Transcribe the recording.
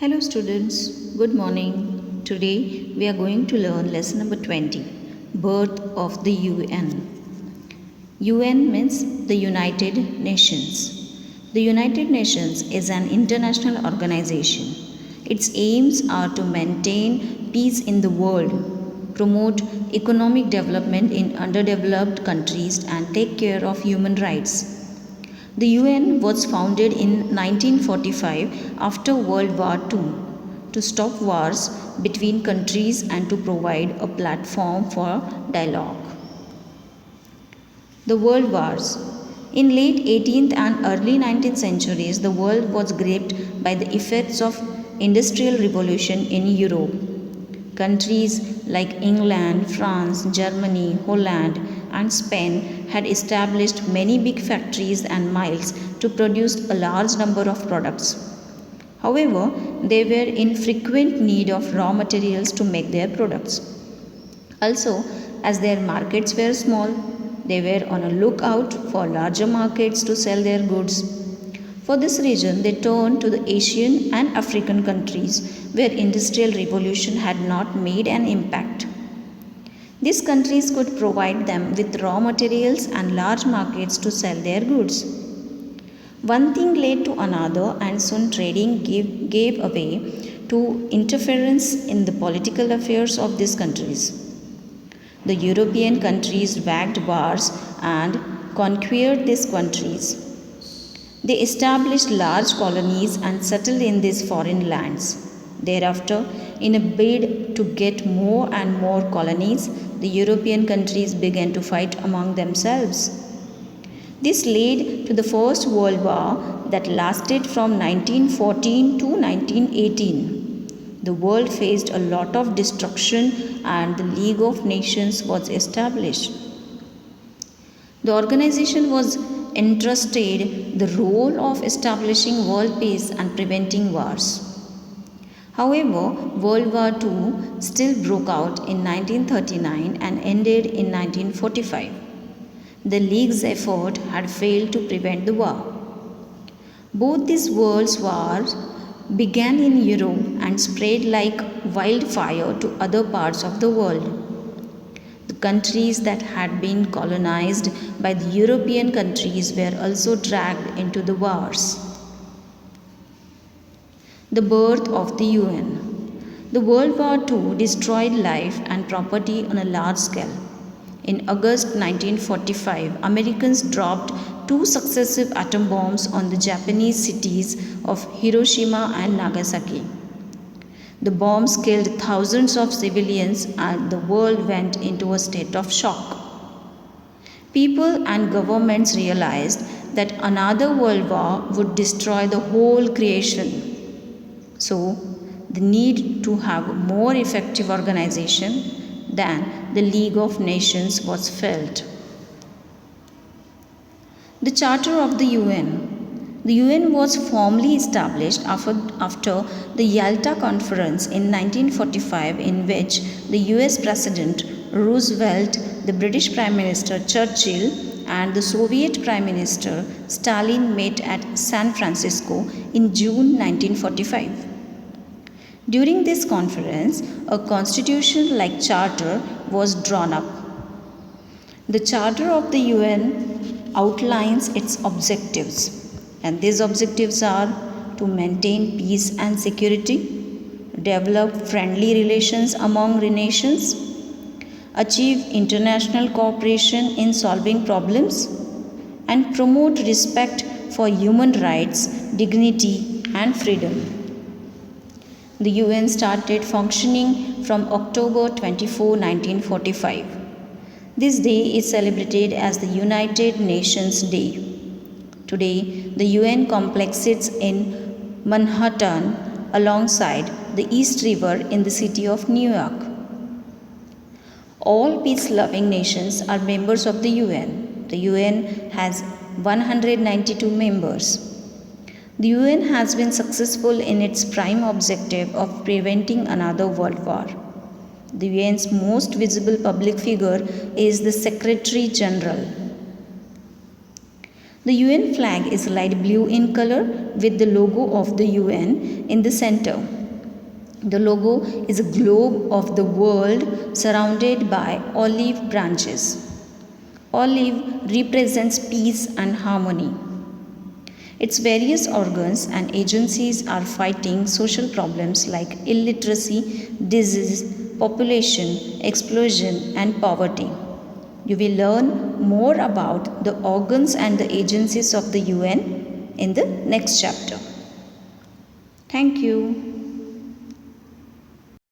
Hello students, good morning. Today we are going to learn lesson number 20, Birth of the UN. UN means the United Nations. The United Nations is an international organization. Its aims are to maintain peace in the world, promote economic development in underdeveloped countries and take care of human rights. The UN was founded in 1945 after World War II to stop wars between countries and to provide a platform for dialogue. The World Wars. In late 18th and early 19th centuries, the world was gripped by the effects of industrial revolution in Europe. Countries like England, France, Germany, Holland, and Spain had established many big factories and mills to produce a large number of products. However, they were in frequent need of raw materials to make their products. Also, as their markets were small, they were on a lookout for larger markets to sell their goods. For this reason, they turned to the Asian and African countries where industrial revolution had not made an impact. These countries could provide them with raw materials and large markets to sell their goods. One thing led to another, and soon trading gave way to interference in the political affairs of these countries. The European countries waged wars and conquered these countries. They established large colonies and settled in these foreign lands. Thereafter, in a bid to get more and more colonies, the European countries began to fight among themselves. This led to the First World War that lasted from 1914 to 1918. The world faced a lot of destruction and the League of Nations was established. The organization was entrusted the role of establishing world peace and preventing wars. However, World War II still broke out in 1939 and ended in 1945. The League's effort had failed to prevent the war. Both these world wars began in Europe and spread like wildfire to other parts of the world. The countries that had been colonized by the European countries were also dragged into the wars. The birth of the UN. The World War II destroyed life and property on a large scale. In August 1945, Americans dropped two successive atom bombs on the Japanese cities of Hiroshima and Nagasaki. The bombs killed thousands of civilians and the world went into a state of shock. People and governments realized that another world war would destroy the whole creation. So, the need to have more effective organization than the League of Nations was felt. The Charter of the UN. The UN was formally established after the Yalta Conference in 1945, in which the US President Roosevelt, the British Prime Minister Churchill, and the Soviet Prime Minister Stalin met at San Francisco in June 1945. During this conference, a constitution like charter was drawn up. The Charter of the UN outlines its objectives, and these objectives are to maintain peace and security, develop friendly relations among nations, achieve international cooperation in solving problems, and promote respect for human rights, dignity, and freedom. The UN started functioning from October 24, 1945. This day is celebrated as the United Nations Day. Today, the UN complex sits in Manhattan alongside the East River in the city of New York. All peace-loving nations are members of the UN. The UN has 192 members. The UN has been successful in its prime objective of preventing another world war. The UN's most visible public figure is the Secretary General. The UN flag is light blue in color with the logo of the UN in the center. The logo is a globe of the world surrounded by olive branches. Olive represents peace and harmony. Its various organs and agencies are fighting social problems like illiteracy, disease, population explosion, and poverty. You will learn more about the organs and the agencies of the UN in the next chapter. Thank you.